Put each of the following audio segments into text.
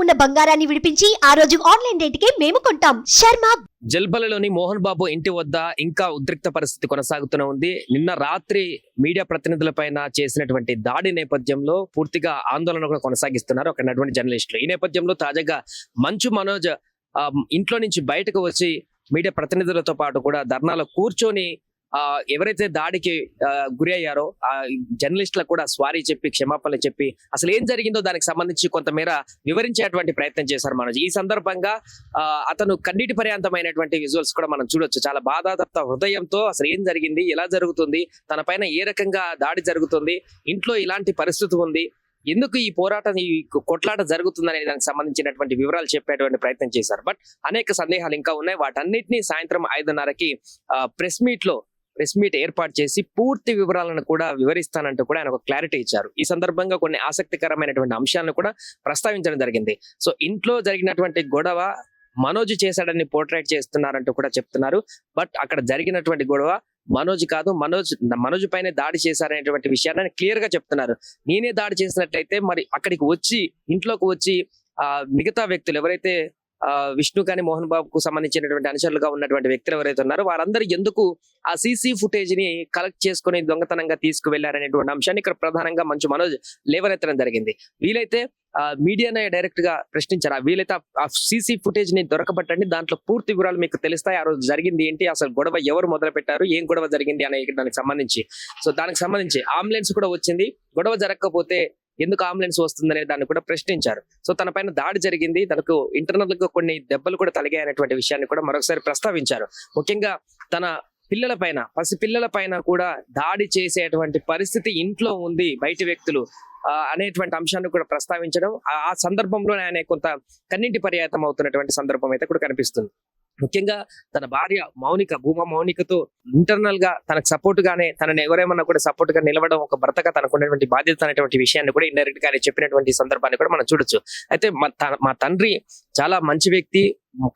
ఉన్న బంగారాన్ని విడిపించి ఆ రోజు ఆన్లైన్ రేటుకే మేము కొంటాం. శర్మ. జల్బలలోని మోహన్ బాబు ఇంటి వద్ద ఇంకా ఉద్రిక్త పరిస్థితి కొనసాగుతూనే ఉంది. నిన్న రాత్రి మీడియా ప్రతినిధులపైన చేసినటువంటి దాడి నేపథ్యంలో పూర్తిగా ఆందోళన కూడా కొనసాగిస్తున్నారు అక్కడ ఉన్నటువంటి జర్నలిస్టులు. ఈ నేపథ్యంలో తాజాగా మంచు మనోజ్ ఇంట్లో నుంచి బయటకు వచ్చి మీడియా ప్రతినిధులతో పాటు కూడా ధర్నాలో కూర్చొని ఎవరైతే దాడికి గురి అయ్యారో ఆ జర్నలిస్టులకు కూడా స్వారీ చెప్పి క్షమాపణలు చెప్పి అసలు ఏం జరిగిందో దానికి సంబంధించి కొంతమేర వివరించేటువంటి ప్రయత్నం చేశారు మనోజ్. ఈ సందర్భంగా అతను కన్నీటి పర్యాంతమైనటువంటి విజువల్స్ కూడా మనం చూడొచ్చు. చాలా బాధాతప్త హృదయంతో అసలు ఏం జరిగింది, ఎలా జరుగుతుంది, తన పైన ఏ రకంగా దాడి జరుగుతుంది, ఇంట్లో ఇలాంటి పరిస్థితి ఉంది, ఎందుకు ఈ పోరాటం ఈ కొట్లాట జరుగుతుందనే దానికి సంబంధించినటువంటి వివరాలు చెప్పేటువంటి ప్రయత్నం చేశారు. బట్ అనేక సందేహాలు ఇంకా ఉన్నాయి. వాటన్నిటినీ సాయంత్రం 5:30కి ప్రెస్ మీట్ ఏర్పాటు చేసి పూర్తి వివరాలను కూడా వివరిస్తానంటూ కూడా ఆయన ఒక క్లారిటీ ఇచ్చారు. ఈ సందర్భంగా కొన్ని ఆసక్తికరమైనటువంటి అంశాలను కూడా ప్రస్తావించడం జరిగింది. సో ఇంట్లో జరిగినటువంటి గొడవ మనోజ్ చేశాడని పోర్ట్రేట్ చేస్తున్నారంటూ కూడా చెప్తున్నారు. బట్ అక్కడ జరిగినటువంటి గొడవ మనోజ్ కాదు, మనోజ్ పైన దాడి చేశారనేటువంటి విషయాన్ని క్లియర్ గా చెప్తున్నారు. నేనే దాడి చేసినట్లయితే మరి అక్కడికి వచ్చి ఇంట్లోకి వచ్చి మిగతా వ్యక్తులు ఎవరైతే విష్ణు కానీ మోహన్ బాబుకు సంబంధించినటువంటి అనుచరులుగా ఉన్నటువంటి వ్యక్తులు ఎవరైతే ఉన్నారో వారందరూ ఎందుకు ఆ సీసీ ఫుటేజ్ ని కలెక్ట్ చేసుకుని దొంగతనంగా తీసుకువెళ్లారనేటువంటి అంశాన్ని ఇక్కడ ప్రధానంగా మంచు మనోజ్ లేవనెత్తడం జరిగింది. వీలైతే మీడియానే డైరెక్ట్ గా ప్రశ్నించారు. వీలైతే ఆ సీసీ ఫుటేజ్ ని దొరకబట్టండి, దాంట్లో పూర్తి వివరాలు మీకు తెలుస్తాయి. ఆ రోజు జరిగింది ఏంటి, అసలు గొడవ ఎవరు మొదలు పెట్టారు, ఏం గొడవ జరిగింది అనే దానికి సంబంధించి. సో దానికి సంబంధించి అంబులెన్స్ కూడా వచ్చింది, గొడవ జరగకపోతే ఎందుకు అంబులెన్స్ వస్తుందనే దాన్ని కూడా ప్రశ్నించారు. సో తన పైన దాడి జరిగింది, తనకు ఇంటర్నల్ గా కొన్ని దెబ్బలు కూడా తలిగాయనేటువంటి విషయాన్ని కూడా మరొకసారి ప్రస్తావించారు. ముఖ్యంగా తన పసిపిల్లల పైన కూడా దాడి చేసేటువంటి పరిస్థితి ఇంట్లో ఉంది బయటి వ్యక్తులు అనేటువంటి అంశాన్ని కూడా ప్రస్తావించడం, ఆ సందర్భంలో ఆయన కొంత కన్నీటి పర్యాతం అవుతున్నటువంటి సందర్భం అయితే కూడా కనిపిస్తుంది. ముఖ్యంగా తన భార్య భూమా మౌనికతో ఇంటర్నల్ గా తనకు సపోర్ట్ గానే తనని ఎవరేమన్నా కూడా సపోర్ట్ గా నిలవడం ఒక భర్తగా తనకున్నటువంటి బాధ్యత అనేటువంటి విషయాన్ని కూడా ఇండైరెక్ట్ గా చెప్పినటువంటి సందర్భాన్ని కూడా మనం చూడొచ్చు. అయితే మా తండ్రి చాలా మంచి వ్యక్తి,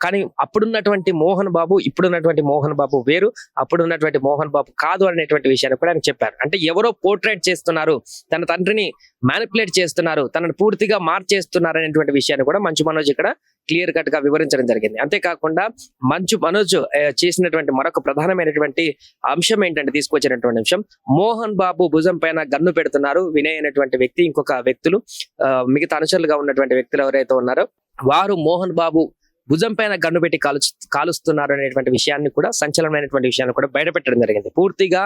కానీ అప్పుడున్నటువంటి మోహన్ బాబు ఇప్పుడున్నటువంటి మోహన్ బాబు వేరు, అప్పుడున్నటువంటి మోహన్ బాబు కాదు అనేటువంటి విషయాన్ని కూడా ఆయన చెప్పారు. అంటే ఎవరో పోర్ట్రేట్ చేస్తున్నారు, తన తండ్రిని మ్యానిపులేట్ చేస్తున్నారు, తనను పూర్తిగా మార్చేస్తున్నారు అనేటువంటి విషయాన్ని కూడా మంచు మనోజ్ ఇక్కడ క్లియర్ కట్ గా వివరించడం జరిగింది. అంతేకాకుండా మంచు మనోజ్ చేసినటువంటి మరొక ప్రధానమైనటువంటి అంశం ఏంటంటే తీసుకొచ్చినటువంటి అంశం, మోహన్ బాబు భుజం పైన గన్ను పెడుతున్నారు వినయ్ అనేటువంటి వ్యక్తి, ఇంకొక వ్యక్తులు మిగతా అనుచరులుగా ఉన్నటువంటి వ్యక్తులు ఎవరైతే ఉన్నారో వారు మోహన్ బాబు భుజం పైన గన్ను పెట్టి కాలుస్తున్నారు అనేటువంటి విషయాన్ని కూడా సంచలనమైనటువంటి విషయాన్ని కూడా బయటపెట్టడం జరిగింది. పూర్తిగా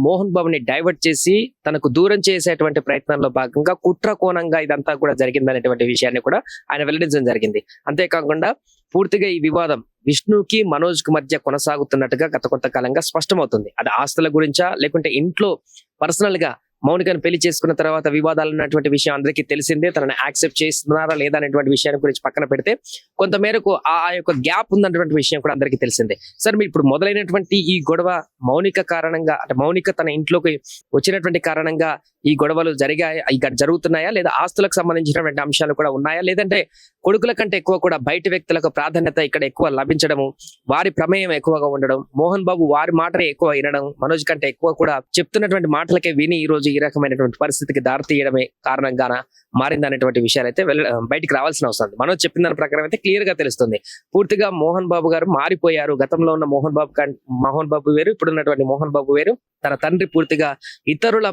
మోహన్ బాబుని డైవర్ట్ చేసి తనకు దూరం చేసేటువంటి ప్రయత్నంలో భాగంగా కుట్ర కోణంగా ఇదంతా కూడా జరిగిందనేటువంటి విషయాన్ని కూడా ఆయన వెల్లడించడం జరిగింది. అంతేకాకుండా పూర్తిగా ఈ వివాదం విష్ణుకి మనోజ్ కు మధ్య కొనసాగుతున్నట్టుగా గత కొంతకాలంగా స్పష్టమవుతుంది. అది ఆస్తుల గురించా లేకుంటే ఇంట్లో పర్సనల్ గా మౌనికను పెళ్లి చేసుకున్న తర్వాత వివాదాలు ఉన్నటువంటి విషయం అందరికీ తెలిసిందే. తనని యాక్సెప్ట్ చేస్తున్నారా లేదా అనేటువంటి విషయాన్ని గురించి పక్కన పెడితే కొంతమేరకు ఆ యొక్క గ్యాప్ ఉందన్నటువంటి విషయం కూడా అందరికీ తెలిసిందే. సార్ మీరు ఇప్పుడు మొదలైనటువంటి ఈ గొడవ మౌనిక కారణంగా, అంటే మౌనిక తన ఇంట్లోకి వచ్చినటువంటి కారణంగా ఈ గొడవలు జరుగుతున్నాయా, లేదా ఆస్తులకు సంబంధించినటువంటి అంశాలు కూడా ఉన్నాయా, లేదంటే కొడుకుల కంటే ఎక్కువ కూడా బయట వ్యక్తులకు ప్రాధాన్యత ఇక్కడ ఎక్కువ లభించడము, వారి ప్రమేయం ఎక్కువగా ఉండడం, మోహన్ బాబు వారి మాటలే ఎక్కువ వినడం, మనోజ్ కంటే ఎక్కువ కూడా చెప్తున్నటువంటి మాటలకే విని ఈ రోజు ఈ రకమైనటువంటి పరిస్థితికి దారితీయడమే కారణంగా మారిందనేటువంటి విషయాలు అయితే బయటికి రావాల్సిన అవసరం ఉంది. మనోజ్ చెప్పిన దాని ప్రకారం అయితే క్లియర్ గా తెలుస్తుంది. పూర్తిగా మోహన్ బాబు గారు మారిపోయారు. గతంలో ఉన్న మోహన్ బాబు వేరు, ఇప్పుడున్నటువంటి మోహన్ బాబు వేరు. తన తండ్రి పూర్తిగా ఇతరుల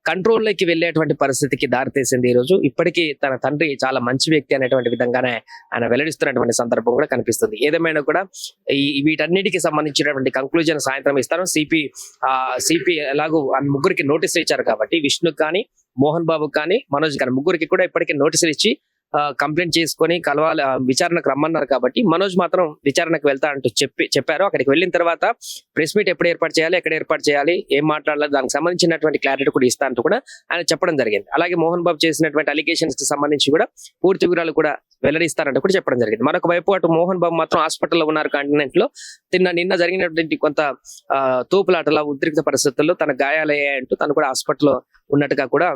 కంట్రోల్లోకి వెళ్ళేటువంటి పరిస్థితికి దారితీసింది. ఈ రోజు ఇప్పటికీ తన తండ్రి చాలా మంచి వ్యక్తి అనేటువంటి విధంగానే ఆయన వెల్లడిస్తున్నటువంటి సందర్భం కూడా కనిపిస్తుంది. ఏదేమైనా కూడా వీటన్నిటికి సంబంధించినటువంటి కంక్లూజన్ సాయంత్రం ఇస్తారు. సిపి ఎలాగో ముగ్గురికి నోటీసులు ఇచ్చారు కాబట్టి విష్ణుకి కానీ మోహన్ బాబు కానీ మనోజ్ కానీ ముగ్గురికి కూడా ఇప్పటికీ నోటీసులు ఇచ్చి కంప్లైంట్ చేసుకొని కలవాలి, విచారణకు రమ్మన్నారు. కాబట్టి మనోజ్ మాత్రం విచారణకు వెళ్తా అంటూ చెప్పారు. అక్కడికి వెళ్ళిన తర్వాత ప్రెస్ మీట్ ఎప్పుడు ఏర్పాటు చేయాలి, ఎక్కడ ఏర్పాటు చేయాలి, ఏం మాట్లాడాలి, దానికి సంబంధించినటువంటి క్లారిటీ కూడా ఇస్తా అంటూ కూడా ఆయన చెప్పడం జరిగింది. అలాగే మోహన్ బాబు చేసినటువంటి అలిగేషన్స్ కి సంబంధించి కూడా పూర్తి వివరాలు కూడా వెల్లడిస్తారంటూ కూడా చెప్పడం జరిగింది. మరొక వైపు అటు మోహన్ బాబు మాత్రం హాస్పిటల్లో ఉన్నారు. కాంటినెంట్ లో నిన్న జరిగినటువంటి కొంత తోపులాటల ఉద్రిక్త పరిస్థితుల్లో తన గాయాలయ్యాయంటూ తను కూడా హాస్పిటల్లో ఉన్నట్టుగా కూడా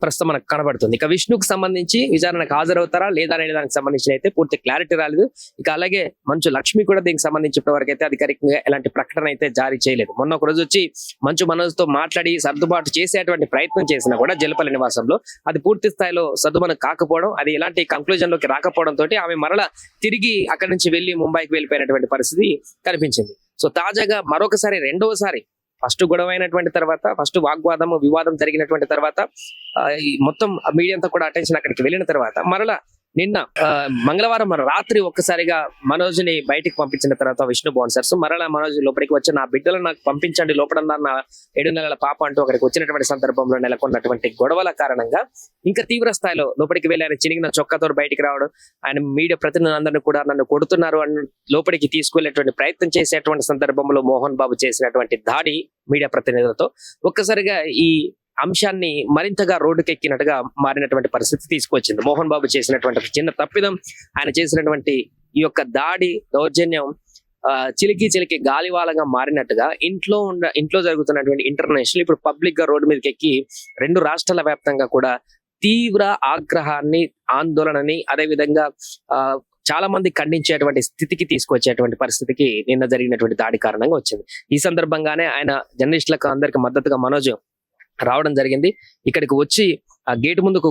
ప్రస్తుతం మనకు కనబడుతుంది. ఇక విష్ణుకు సంబంధించి విచారణకు హాజరవుతారా లేదా అనే దానికి సంబంధించి అయితే పూర్తి క్లారిటీ రాలేదు. ఇక అలాగే మంచు లక్ష్మి కూడా దీనికి సంబంధించి ఇప్పటివరకు అయితే అధికారికంగా ఎలాంటి ప్రకటన అయితే జారీ చేయలేదు. మొన్న ఒక రోజు వచ్చి మంచు మనోజ్తో మాట్లాడి సర్దుబాటు చేసేటువంటి ప్రయత్నం చేసినా కూడా జలపల్లి నివాసంలో అది పూర్తి స్థాయిలో సర్దుమనం కాకపోవడం, అది ఎలాంటి కంక్లూజన్ లోకి రాకపోవడం తోటి ఆమె మరలా తిరిగి అక్కడి నుంచి వెళ్లి ముంబైకి వెళ్ళిపోయినటువంటి పరిస్థితి కనిపించింది. సో తాజాగా మరొకసారి రెండవసారి ఫస్ట్ గొడవ అయినటువంటి తర్వాత, ఫస్ట్ వాగ్వాదము వివాదం జరిగినటువంటి తర్వాత ఈ మొత్తం మీడియా అంతా కూడా అటెన్షన్ అక్కడికి వెళ్ళిన తర్వాత మరలా నిన్న మంగళవారం రాత్రి ఒక్కసారిగా మనోజ్ ని బయటికి పంపించిన తర్వాత విష్ణు బౌన్సర్స్ మరలా మనోజ్ లోపలికి వచ్చి నా బిడ్డలు నాకు పంపించండి లోపల నా 7 నెలల పాప అంటూ అక్కడికి వచ్చినటువంటి సందర్భంలో నెలకొన్నటువంటి గొడవల కారణంగా ఇంకా తీవ్ర స్థాయిలో లోపలికి వెళ్ళి ఆయన చినిగిన చొక్కాతో బయటికి రావడం, ఆయన మీడియా ప్రతినిధులందరినీ కూడా నన్ను కొడుతున్నారు అని లోపలికి తీసుకువెళ్ళేటువంటి ప్రయత్నం చేసేటువంటి సందర్భంలో మోహన్ బాబు చేసినటువంటి దాడి మీడియా ప్రతినిధులతో ఒక్కసారిగా ఈ అంశాన్ని మరింతగా రోడ్డుకెక్కినట్టుగా మారినటువంటి పరిస్థితి తీసుకొచ్చింది. మోహన్ బాబు చేసినటువంటి చిన్న తప్పిదం, ఆయన చేసినటువంటి ఈ యొక్క దాడి దౌర్జన్యం చిలికి గాలివాలంగా మారినట్టుగా ఇంట్లో జరుగుతున్నటువంటి ఇంటర్నేషనల్ ఇప్పుడు పబ్లిక్ గా రోడ్డు మీదకి ఎక్కి 2 రాష్ట్రాల వ్యాప్తంగా కూడా తీవ్ర ఆగ్రహాన్ని, ఆందోళనని, అదేవిధంగా చాలా మంది ఖండించేటువంటి స్థితికి తీసుకొచ్చేటువంటి పరిస్థితికి నిన్న జరిగినటువంటి దాడి కారణంగా వచ్చింది. ఈ సందర్భంగానే ఆయన జర్నలిస్టులకు అందరికి మద్దతుగా మనోజ్ రావడం జరిగింది. ఇక్కడికి వచ్చి ఆ గేటు ముందుకు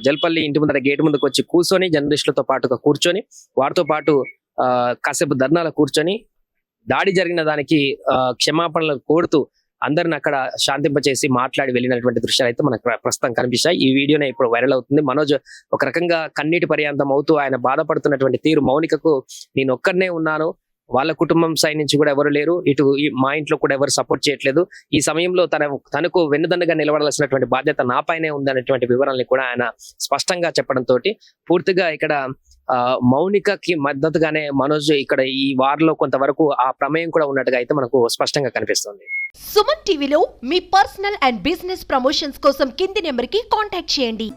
జల్పల్లి ఇంటి ముందర గేటు ముందుకు వచ్చి కూర్చొని జర్నలిస్టులతో పాటుగా కూర్చొని వారితో పాటు కాసేపు ధర్నాలో కూర్చొని దాడి జరిగిన దానికి క్షమాపణలు కోరుతూ అందరిని అక్కడ శాంతింపచేసి మాట్లాడి వెళ్ళినటువంటి దృశ్యాలు అయితే మనకు ప్రస్తుతం కనిపిస్తాయి. ఈ వీడియోనే ఇప్పుడు వైరల్ అవుతుంది. మనోజ్ ఒక రకంగా కన్నీటి పర్యాంతం అవుతూ ఆయన బాధపడుతున్నటువంటి తీరు, మౌనికకు నేను ఒక్కడనే ఉన్నాను, వాళ్ళ కుటుంబం సైడ్ నుంచి కూడా ఎవరు లేరు, ఇటు మా ఇంట్లో కూడా ఎవరు సపోర్ట్ చేయట్లేదు, ఈ సమయంలో తనకు వెన్నుదన్నుగా నిలబడాల్సినటువంటి బాధ్యత నా పైనే ఉందనేటువంటి వివరాలని కూడా ఆయన స్పష్టంగా చెప్పడంతో పూర్తిగా ఇక్కడ మౌనికకి మద్దతుగానే మనోజ్ ఇక్కడ ఈ వారిలో కొంతవరకు ఆ ప్రమేయం కూడా ఉన్నట్టుగా అయితే మనకు స్పష్టంగా కనిపిస్తుంది. సుమన్ టీవీలో మీ పర్సనల్ అండ్ బిజినెస్ ప్రమోషన్స్ కోసం కింది నెంబర్కి కాంటాక్ట్ చేయండి.